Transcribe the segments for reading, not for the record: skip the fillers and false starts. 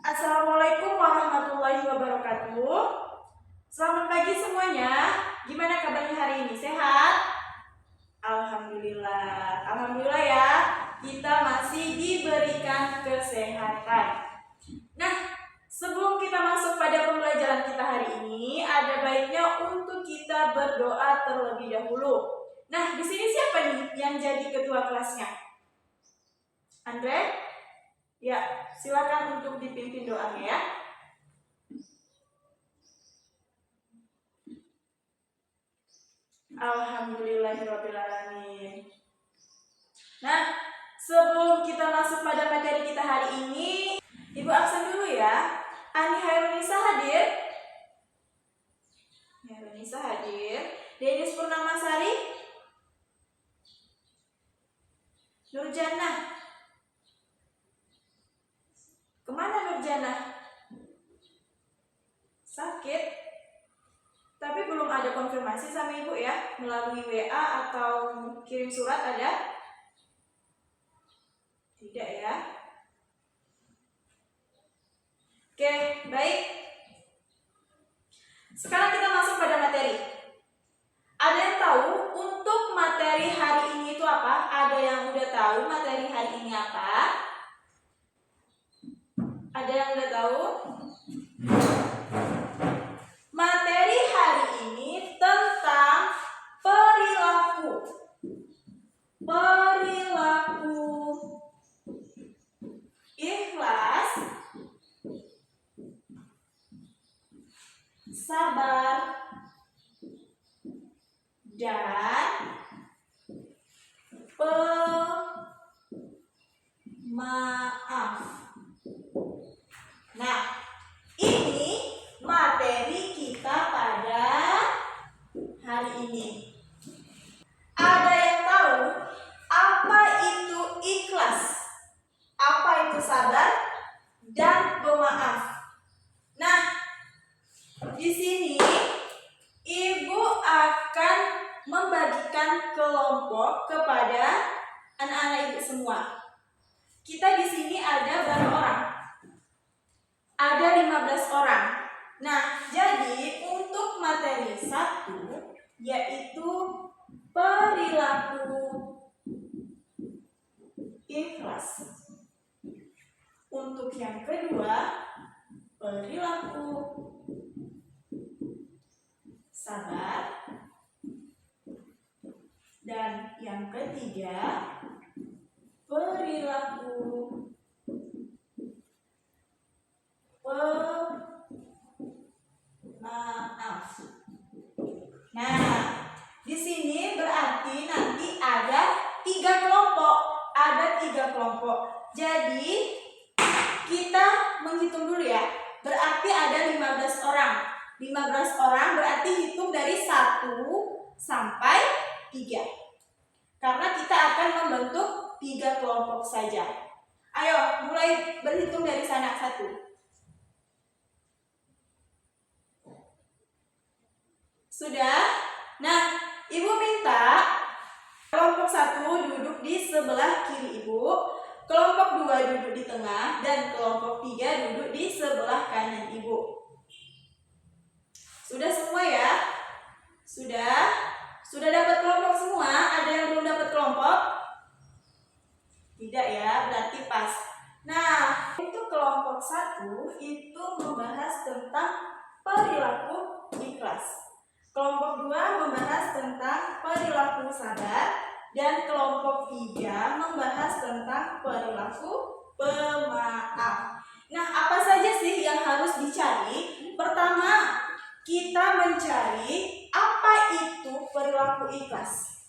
Assalamualaikum warahmatullahi wabarakatuh. Selamat pagi semuanya. Gimana kabarnya hari ini? Sehat? Alhamdulillah. Alhamdulillah ya. Kita masih diberikan kesehatan. Nah, sebelum kita masuk pada pembelajaran kita hari ini, ada baiknya untuk kita berdoa terlebih dahulu. Nah, di sini siapa nih yang jadi ketua kelasnya? Andre? Ya, silakan untuk dipimpin doanya ya. Alhamdulillahirrabbilalamin. Nah, sebelum kita masuk pada materi kita hari ini, Ibu absen dulu ya. Ani Hairunisa hadir? Hairunisa hadir. Denis Purnamasari? Nurjana? Kemana Nurjana? Sakit? Tapi belum ada konfirmasi sama ibu ya, melalui WA atau kirim surat ada? Tidak ya. Oke, baik. Sekarang kita masuk pada materi. Ada yang tahu untuk materi hari ini itu apa? Ada yang udah tahu materi hari ini apa? Ada yang udah tahu? Materi hari ini tentang perilaku. Perilaku ikhlas, sabar, dan pemaaf. Nah, ini materi kita pada hari ini. Ada yang tahu apa itu ikhlas, apa itu sabar, dan pemaaf? Nah, di sini Ibu akan membagikan kelompok kepada anak-anak Ibu semua. Kita di sini ada berapa orang? Ada 15 orang. Nah, jadi untuk materi 1 yaitu perilaku ikhlas. Untuk yang kedua, perilaku sabar. Dan yang ketiga, perilaku pemaaf. Nah, di sini berarti nanti ada 3 kelompok. Ada 3 kelompok. Jadi kita menghitung dulu ya. Berarti ada 15 orang. 15 orang berarti hitung dari 1 sampai 3. Karena kita akan membentuk 3 kelompok saja. Ayo, mulai berhitung dari sana 1. Sudah? Nah, Ibu minta kelompok 1 duduk di sebelah kiri Ibu, kelompok 2 duduk di tengah, dan kelompok 3 duduk di sebelah kanan Ibu. Sudah semua ya? Sudah? Sudah dapat kelompok semua? Ada yang belum dapat kelompok? Tidak ya, berarti pas. Nah, itu kelompok 1 itu membahas tentang perilaku ikhlas. Kelompok 2 membahas tentang perilaku sabar, dan kelompok 3 membahas tentang perilaku pemaaf. Nah, apa saja sih yang harus dicari? Pertama, kita mencari apa itu perilaku ikhlas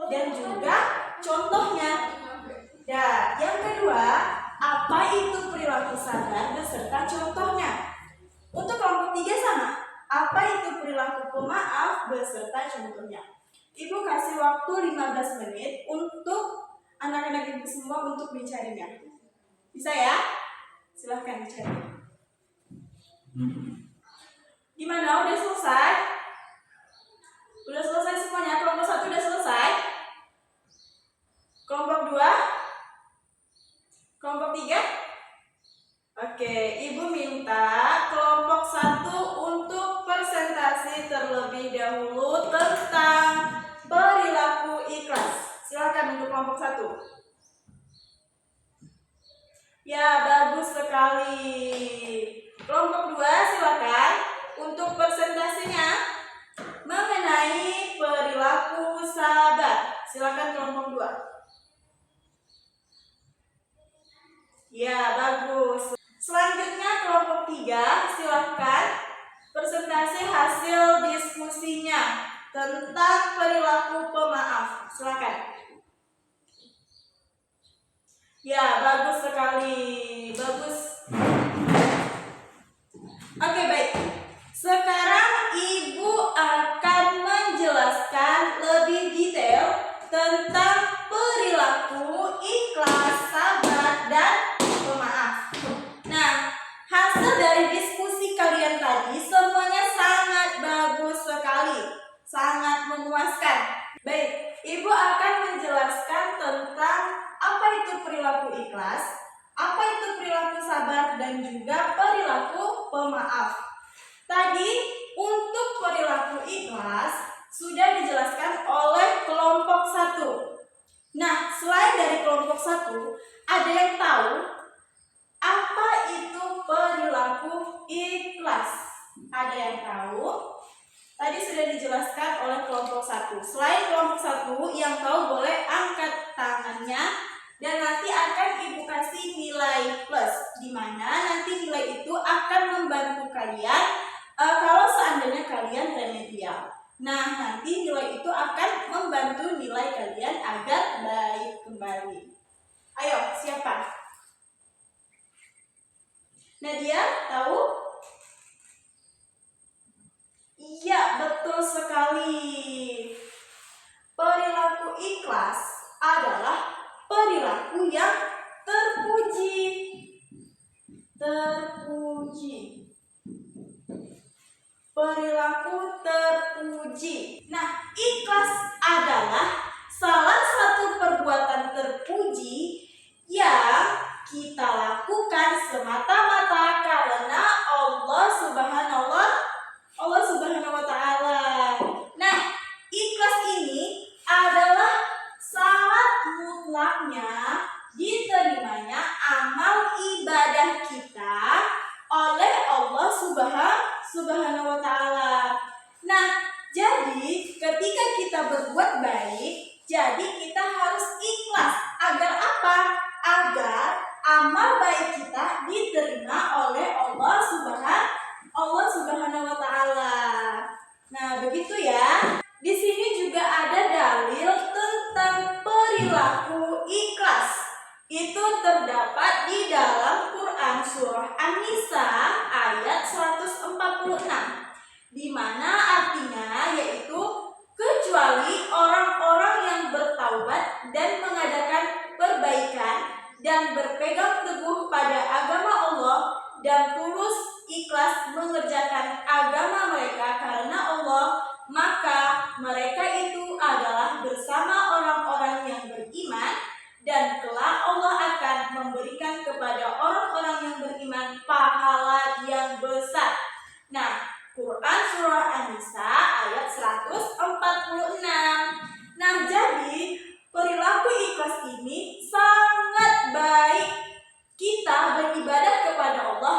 dan juga contohnya. Dan yang kedua, apa itu perilaku sabar beserta contohnya. Untuk kelompok 3 sama. Apa itu perilaku pemaaf beserta contohnya. Ibu kasih waktu 15 menit untuk anak-anak Ibu semua untuk mencarinya. Bisa ya? Silahkan dicari. Gimana? Udah selesai? Udah selesai semuanya? Kelompok 1 udah selesai? Kelompok 2? Kelompok 3? Oke, Ibu minta kelompok 1 untuk presentasi terlebih dahulu tentang perilaku ikhlas. Silakan untuk kelompok 1. Ya, bagus sekali. Kelompok 2 silakan untuk presentasinya mengenai perilaku sahabat. Silakan kelompok 2. Ya, bagus. Selanjutnya kelompok 3 silakan presentasi hasil diskusinya tentang perilaku pemaaf. Silakan. Ya, bagus sekali. Bagus. Oke, baik. Sekarang Ibu akan menjelaskan lebih detail tentang perilaku ikhlas, sabar, dan pemaaf. Nah, hasil dari diskusi kalian tadi semuanya sangat bagus sekali, sangat memuaskan. Baik, Ibu akan menjelaskan tentang apa itu perilaku ikhlas, apa itu perilaku sabar, dan juga perilaku pemaaf. Tadi untuk perilaku ikhlas sudah dijelaskan oleh kelompok 1. Nah, selain dari kelompok 1, ada yang tahu apa itu perilaku ikhlas? Ada yang tahu? Tadi sudah dijelaskan oleh kelompok 1. Selain kelompok 1 yang tahu boleh angkat tangannya dan nanti akan Ibu kasih nilai plus, di mana nanti nilai itu akan membantu kalian kalau seandainya kalian remedial. Nah, nanti nilai itu akan membantu nilai kalian agar baik kembali. Ayo, siapa? Nadia, tahu? Iya, betul sekali. Perilaku ikhlas adalah perilaku yang terpuji. Terpuji. Perilaku terpuji. Nah, ikhlas adalah salah satu perbuatan terpuji yang kita lakukan semata-mata karena Allah Subhanahu wa Ta'ala. Nah, ikhlas ini adalah syarat mutlaknya diterimanya amal ibadah kita oleh Allah Subhanahu wa Ta'ala. Nah, jadi ketika kita berbuat baik, jadi kita harus ikhlas. Agar apa? Agar amal baik kita diterima oleh Allah Subhanahu wa Ta'ala. Nah, begitu ya. Di sini juga ada dalil tentang perilaku ikhlas. Itu terdapat di dalam Quran surah An-Nisa ayat 146, di mana artinya yaitu kecuali orang-orang yang bertaubat dan mengadakan perbaikan dan berpegang teguh pada agama Allah dan tulus ikhlas mengerjakan agama mereka karena Allah, maka mereka itu adalah bersama orang-orang yang beriman dan kelak Allah akan memberikan kepada orang-orang yang beriman pahala yang besar. Nah, Quran surah An-Nisa ayat 146. Nah, jadi perilaku ikhlas ini sangat baik. Kita beribadah kepada Allah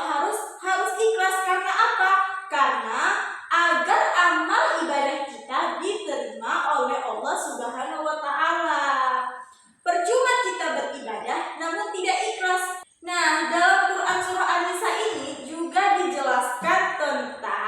harus ikhlas. Karena apa? Karena agar amal ibadah kita diterima oleh Allah Subhanahu wa Ta'ala. Percuma kita beribadah namun tidak ikhlas. Nah, dalam Quran surah An-Nisa ini juga dijelaskan tentang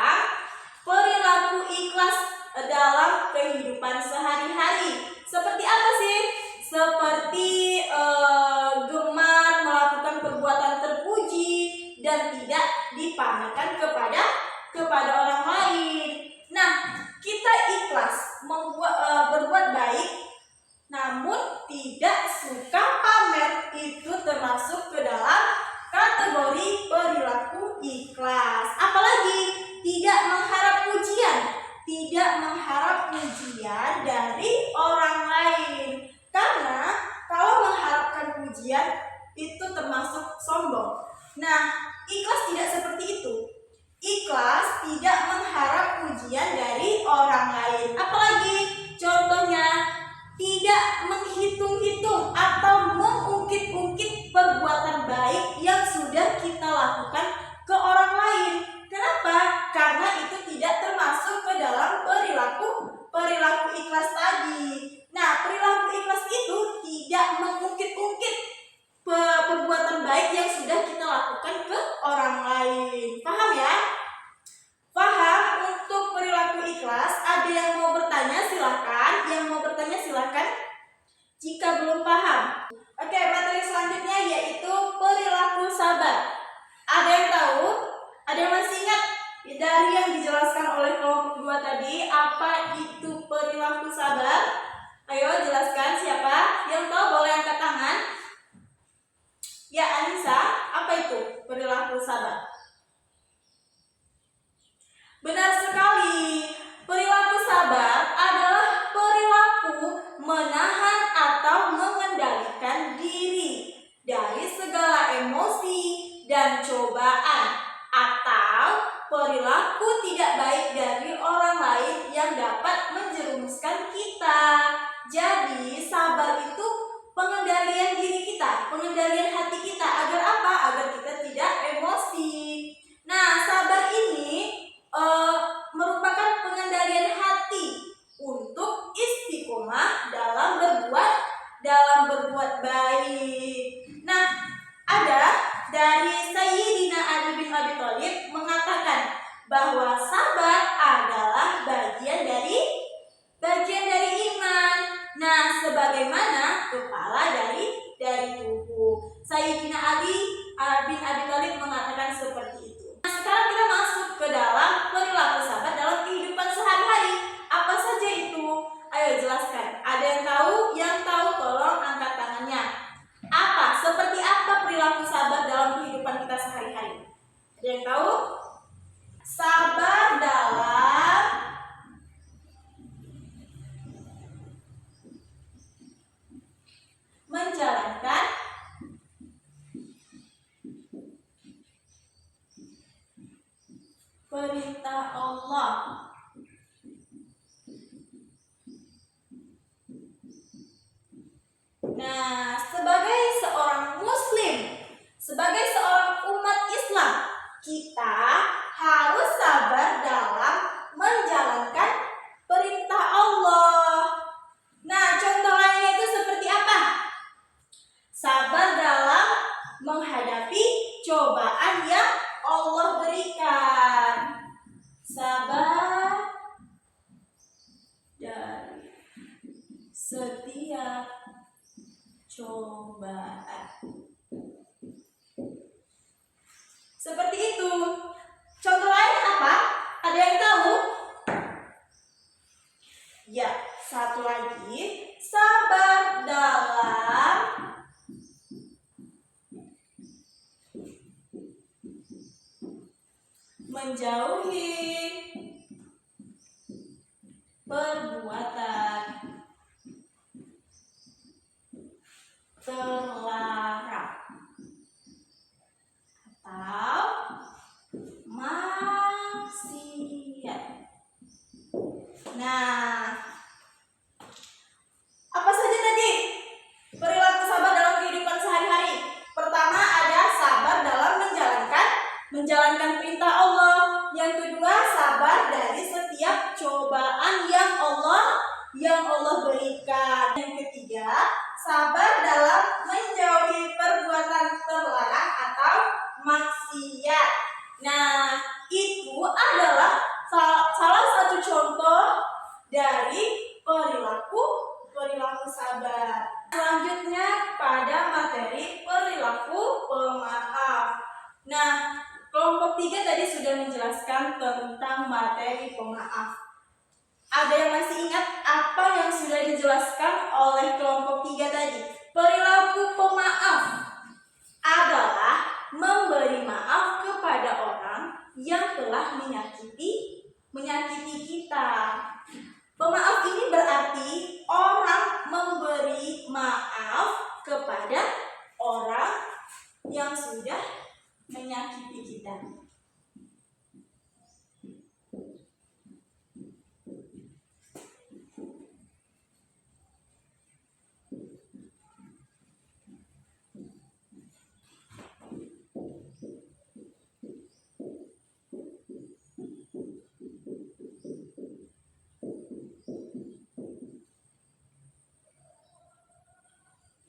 Apa itu perilaku sabar? Benar sekali, perilaku sabar adalah perilaku menahan atau mengendalikan diri dari segala emosi dan cobaan atau perilaku tidak baik dari orang lain yang dapat menjerumuskan kita. Jadi sabar itu pengendalian diri kita, pengendalian hati kita agar apa? Agar kita tidak emosi. Nah, sabar ini merupakan pengendalian hati untuk istiqomah dalam berbuat baik. Nah, ada dari Sayyidina Ali bin Abi Thalib mengatakan bahwa sabar adalah bagian dari iman. Nah, sebagaimana kepala dari tubuh. Sayyidina Ali bin Abi Thalib mengatakan seperti itu. Nah, sekarang kita masuk ke dalam perilaku sabar dalam kehidupan sehari-hari. Apa saja itu? Ayo jelaskan. Ada yang tahu? Yang tahu tolong angkat tangannya. Seperti apa perilaku sabar dalam kehidupan kita sehari-hari? Ada yang tahu? Sabar dalam menjalankan perintah Allah. Nah, sebagai seorang muslim, sebagai seorang umat Islam, kita harus sabar dalam menjalankan perintah Allah. Nah, contoh lainnya itu seperti apa? Sabar dalam menghadapi cobaan yang Allah berikan. Sabar dari setiap cobaan. Seperti itu. Contoh lain apa? Ada yang tahu? Ya, satu lagi. Sabar dalam menjauhi perbuatan terlarang atau maksiat. Nah, apa saja tadi perilaku sabar dalam kehidupan sehari-hari? Pertama ada sabar dalam menjalankan perintah Allah. Yang kedua, sabar dari setiap cobaan yang Allah berikan. Yang ketiga, sabar dalam menjauhi perbuatan terlarang atau maksiat. Nah, itu adalah salah satu contoh dari perilaku sabar. Selanjutnya pada materi perilaku pemaaf. Nah, kelompok 3 tadi sudah menjelaskan tentang materi pemaaf. Ada yang masih ingat apa yang sudah dijelaskan oleh kelompok 3 tadi? Perilaku pemaaf adalah memberi maaf kepada orang yang telah menyakiti kita. Pemaaf ini berarti orang memberi maaf kepada orang yang sudah menyakiti kita.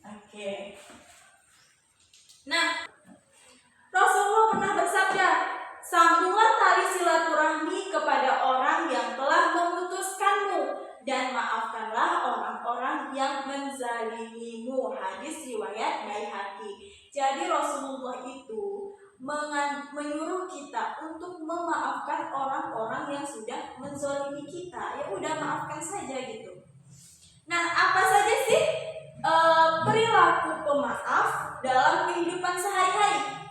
Oke. Nah, Rasulullah pernah bersabda, sambunglah tali silaturahmi kepada orang yang telah memutuskanmu dan maafkanlah orang-orang yang menzalimimu. Hadis riwayat Baihaqi. Jadi Rasulullah itu menyuruh kita untuk memaafkan orang-orang yang sudah menzalimi kita. Ya udah, maafkan saja gitu. Nah, apa saja sih perilaku pemaaf dalam kehidupan sehari-hari?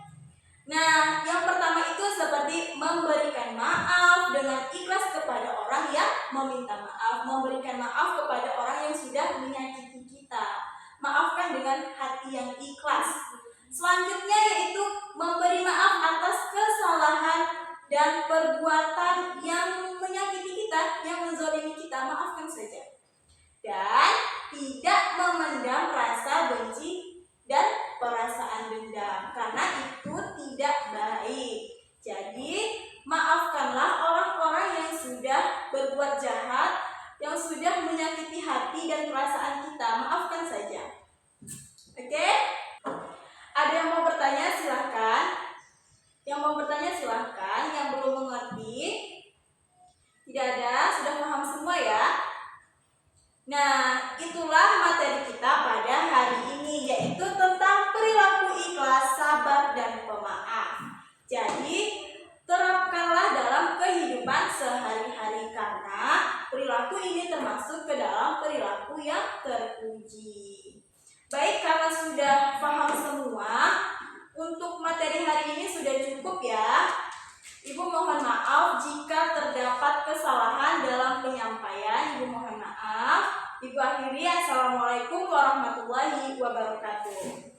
Nah, yang pertama itu seperti memberikan maaf dengan ikhlas kepada orang yang meminta maaf, memberikan maaf kepada orang yang sudah menyakiti kita. Maafkan dengan hati yang ikhlas. Selanjutnya yaitu memberi maaf atas kesalahan dan perbuatan yang menyakiti kita, yang menzalimi kita, maafkan saja. Dan tidak memendam rasa benci dan perasaan dendam, karena itu tidak baik. Jadi maafkanlah orang-orang yang sudah berbuat jahat, yang sudah menyakiti hati dan perasaan kita, maafkan saja. Oke? Ada yang mau bertanya silahkan. Yang mau bertanya silahkan. Yang belum mengerti, tidak ada, sudah paham semua ya. Nah, itulah materi kita pada hari ini, yaitu tentang perilaku ikhlas, sabar, dan pemaaf. Jadi, terapkanlah dalam kehidupan sehari-hari karena perilaku ini termasuk ke dalam perilaku yang terpuji. Baik, karena sudah paham semua, untuk materi hari ini sudah cukup ya. Ibu mohon maaf jika terdapat kesalahan dalam penyampaian. Ibu mohon maaf. Ibu akhiri, assalamualaikum warahmatullahi wabarakatuh.